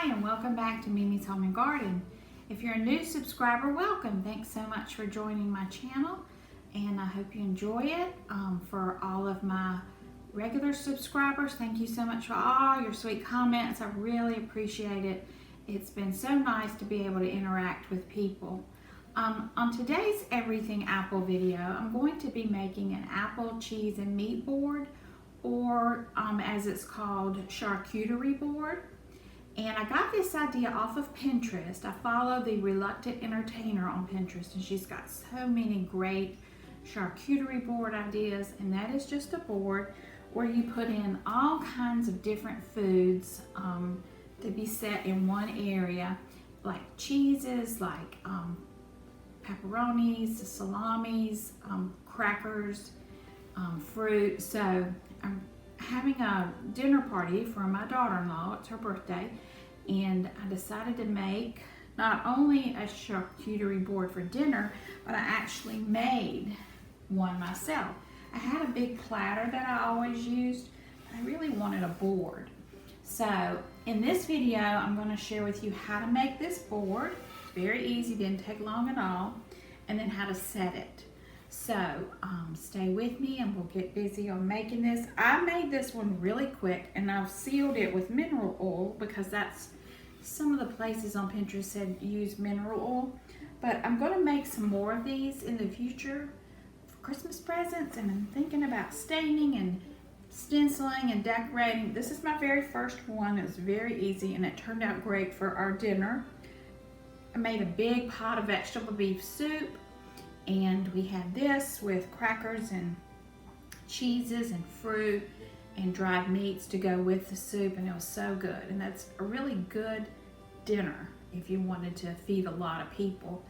Hi, and welcome back to Mimi's Home and Garden. If you're a new subscriber, welcome. Thanks so much for joining my channel, and I hope you enjoy it. For all of my regular subscribers, thank you so much for all your sweet comments. I really appreciate it. It's been so nice to be able to interact with people. On today's Everything Apple video, I'm going to be making an apple, cheese, and meat board, or as it's called, charcuterie board. And I got this idea off of Pinterest. I follow the Reluctant Entertainer on Pinterest, and she's got so many great charcuterie board ideas. And that is just a board where you put in all kinds of different foods to be set in one area, like cheeses, like pepperonis, salamis, crackers, fruit. So I'm having a dinner party for my daughter-in-law. It's her birthday, and I decided to make not only a charcuterie board for dinner, but I actually made one myself. I had a big platter that I always used, but I really wanted a board. So in this video, I'm going to share with you how to make this board. It's very easy, didn't take long at all, and then how to set it. So stay with me and we'll get busy on making this. I made this one really quick, and I've sealed it with mineral oil because that's some of the places on Pinterest said use mineral oil. But I'm going to make some more of these in the future for Christmas presents, and I'm thinking about staining and stenciling and decorating. This is my very first one. It was very easy and it turned out great for our dinner. I made a big pot of vegetable beef soup. And we had this with crackers and cheeses and fruit and dried meats to go with the soup, and it was so good. And that's a really good dinner if you wanted to feed a lot of people.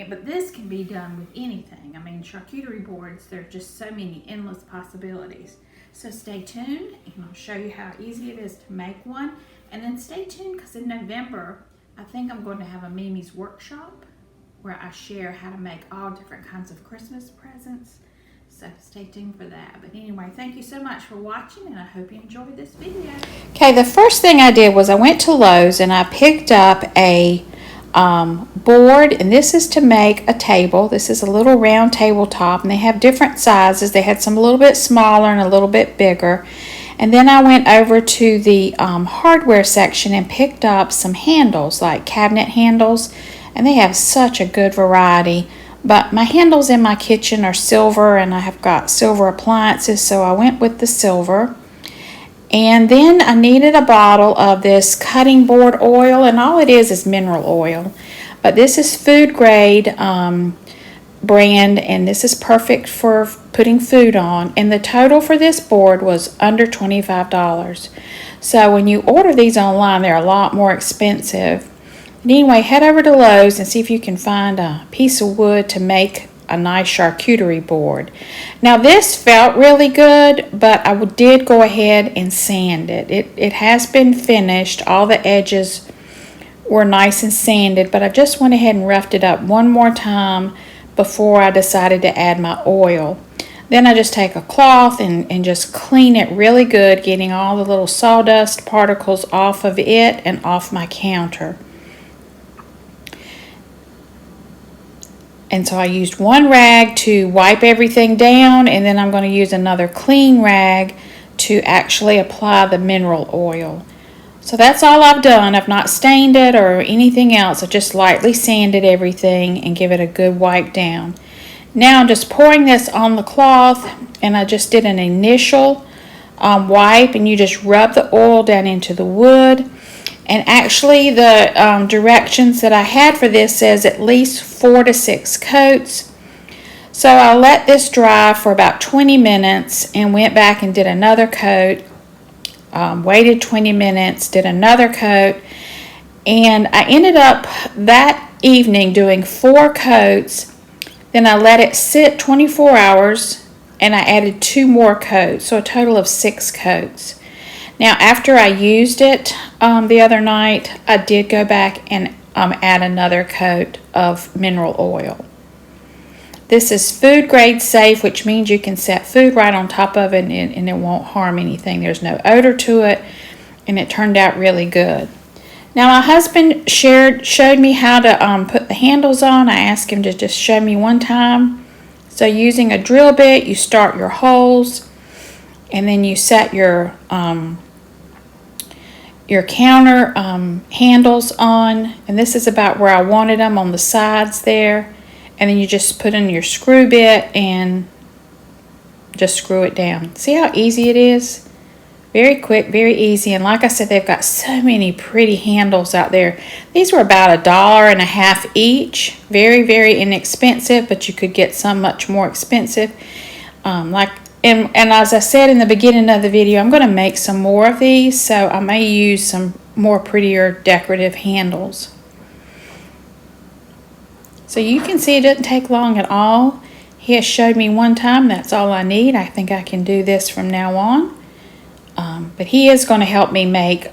But this can be done with anything. I mean, charcuterie boards, there are just so many endless possibilities. So stay tuned, and I'll show you how easy it is to make one. And then stay tuned, because in November, I think I'm going to have a Mimi's workshop where I share how to make all different kinds of Christmas presents. So stay tuned for that. But anyway, thank you so much for watching, and I hope you enjoyed this video. Okay, the first thing I did was I went to Lowe's and I picked up a board, and this is to make a table. This is a little round tabletop, and they have different sizes. They had some a little bit smaller and a little bit bigger. And then I went over to the hardware section and picked up some handles, like cabinet handles. And they have such a good variety. But my handles in my kitchen are silver, and I have got silver appliances, so I went with the silver. And then I needed a bottle of this cutting board oil, and all it is mineral oil. But this is food grade brand, and this is perfect for putting food on. And the total for this board was under $25. So when you order these online, they're a lot more expensive. Anyway, head over to Lowe's and see if you can find a piece of wood to make a nice charcuterie board. Now this felt really good, but I did go ahead and sand it. It has been finished. All the edges were nice and sanded, but I just went ahead and roughed it up one more time before I decided to add my oil. Then I just take a cloth and just clean it really good, getting all the little sawdust particles off of it and off my counter. And so I used one rag to wipe everything down, and then I'm going to use another clean rag to actually apply the mineral oil. So that's all I've done. I've not stained it or anything else. I just lightly sanded everything and give it a good wipe down. Now I'm just pouring this on the cloth, and I just did an initial wipe, and you just rub the oil down into the wood. And actually the directions that I had for this says at least 4 to 6 coats. So I let this dry for about 20 minutes and went back and did another coat. Waited 20 minutes, did another coat. And I ended up that evening doing 4 coats. Then I let it sit 24 hours and I added 2 more coats. So a total of 6 coats. Now, after I used it the other night, I did go back and add another coat of mineral oil. This is food grade safe, which means you can set food right on top of it and it won't harm anything. There's no odor to it, and it turned out really good. Now my husband showed me how to put the handles on. I asked him to just show me one time. So using a drill bit, you start your holes, and then you set your counter handles on, and this is about where I wanted them, on the sides there. And then you just put in your screw bit and just screw it down. See how easy it is? Very quick, very easy. And like I said, they've got so many pretty handles out there. These were about $1.50 each. Very, very inexpensive, but you could get some much more expensive. And as I said in the beginning of the video, I'm going to make some more of these, so I may use some more prettier decorative handles. So you can see it doesn't take long at all. He has showed me one time. That's all I need. I think I can do this from now on. But he is going to help me make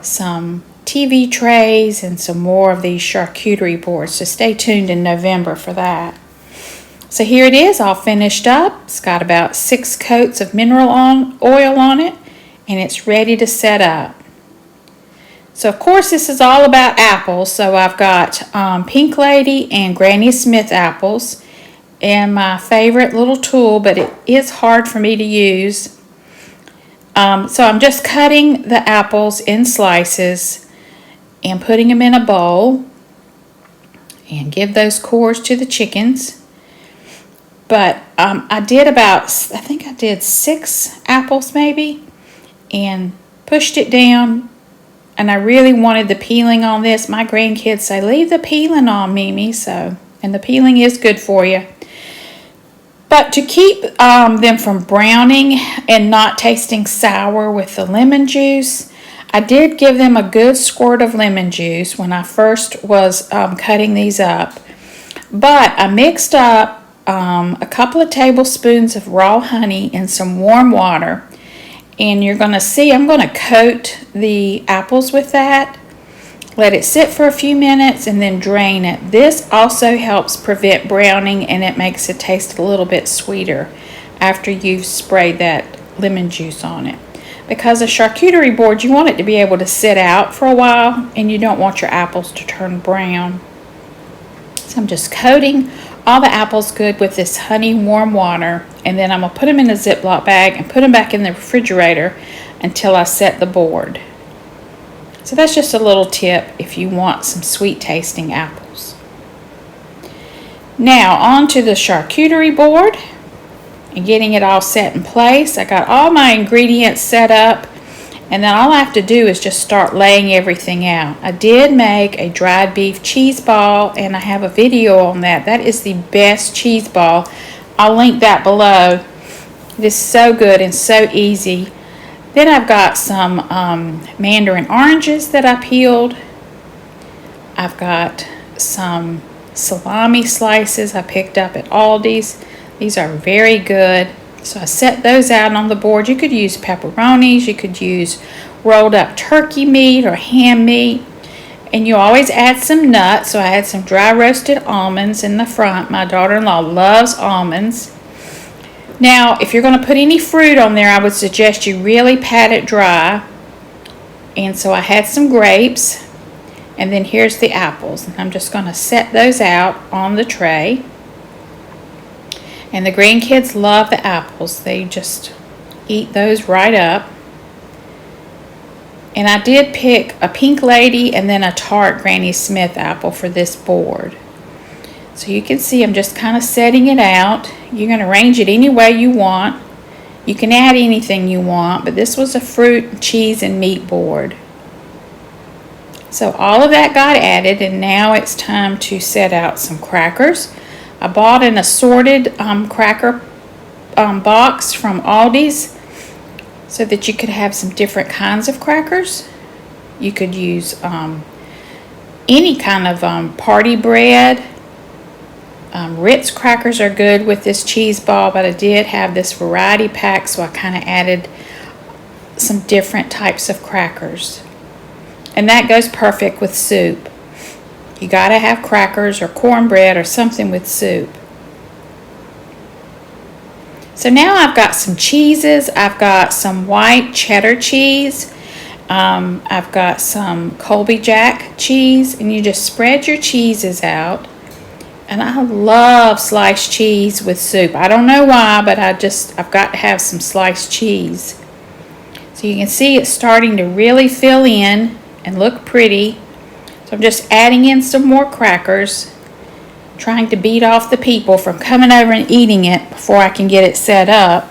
some TV trays and some more of these charcuterie boards. So stay tuned in November for that. So here it is, all finished up. It's got about 6 coats of mineral oil on it, and it's ready to set up. So of course this is all about apples. So I've got Pink Lady and Granny Smith apples, and my favorite little tool, but it is hard for me to use. So I'm just cutting the apples in slices and putting them in a bowl and give those cores to the chickens. But I think I did 6 apples maybe, and pushed it down. And I really wanted the peeling on this. My grandkids say, leave the peeling on, Mimi. And the peeling is good for you. But to keep them from browning and not tasting sour with the lemon juice, I did give them a good squirt of lemon juice when I first was cutting these up. But I mixed up a couple of tablespoons of raw honey in some warm water. And you're going to see I'm going to coat the apples with that. Let it sit for a few minutes and then drain it. This also helps prevent browning, and it makes it taste a little bit sweeter after you've sprayed that lemon juice on it. Because a charcuterie board, you want it to be able to sit out for a while, and you don't want your apples to turn brown. So I'm just coating all the apples good with this honey warm water, and then I'm going to put them in a Ziploc bag and put them back in the refrigerator until I set the board. So that's just a little tip if you want some sweet tasting apples. Now on to the charcuterie board and getting it all set in place. I got all my ingredients set up, and then all I have to do is just start laying everything out. I did make a dried beef cheese ball, and I have a video on that. That is the best cheese ball. I'll link that below. It is so good and so easy. Then I've got some mandarin oranges that I peeled. I've got some salami slices I picked up at Aldi's. These are very good. So I set those out on the board. You could use pepperonis, you could use rolled up turkey meat or ham meat. And you always add some nuts. So I had some dry roasted almonds in the front. My daughter-in-law loves almonds. Now, if you're going to put any fruit on there, I would suggest you really pat it dry. And so I had some grapes, and then here's the apples. And I'm just going to set those out on the tray. And the grandkids love the apples. They just eat those right up. And I did pick a Pink Lady and then a tart Granny Smith apple for this board. So you can see I'm just kind of setting it out. You're going to arrange it any way you want. You can add anything you want, but this was a fruit, cheese, and meat board. So all of that got added, and now it's time to set out some crackers. I bought an assorted cracker box from Aldi's so that you could have some different kinds of crackers. You could use any kind of party bread. Ritz crackers are good with this cheese ball, but I did have this variety pack, so I kind of added some different types of crackers. And that goes perfect with soup. You gotta have crackers or cornbread or something with soup. So now I've got some cheeses. I've got some white cheddar cheese, I've got some Colby Jack cheese, and you just spread your cheeses out. And I love sliced cheese with soup. I don't know why, but I've got to have some sliced cheese. So you can see it's starting to really fill in and look pretty. So I'm just adding in some more crackers, trying to beat off the people from coming over and eating it before I can get it set up.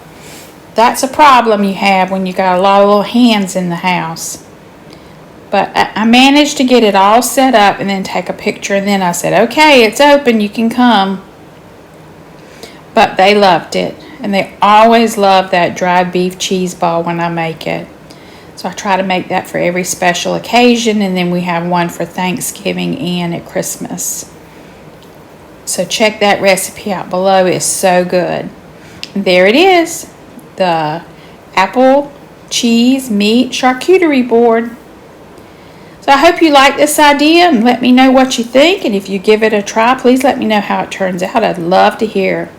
That's a problem you have when you got a lot of little hands in the house. But I managed to get it all set up and then take a picture, and then I said, okay, it's open, you can come. But they loved it, and they always love that dried beef cheese ball when I make it. So I try to make that for every special occasion, and then we have one for Thanksgiving and at Christmas. So check that recipe out below. It's so good. And there it is, the apple, cheese, meat, charcuterie board. So I hope you like this idea, and let me know what you think. And if you give it a try, please let me know how it turns out. I'd love to hear.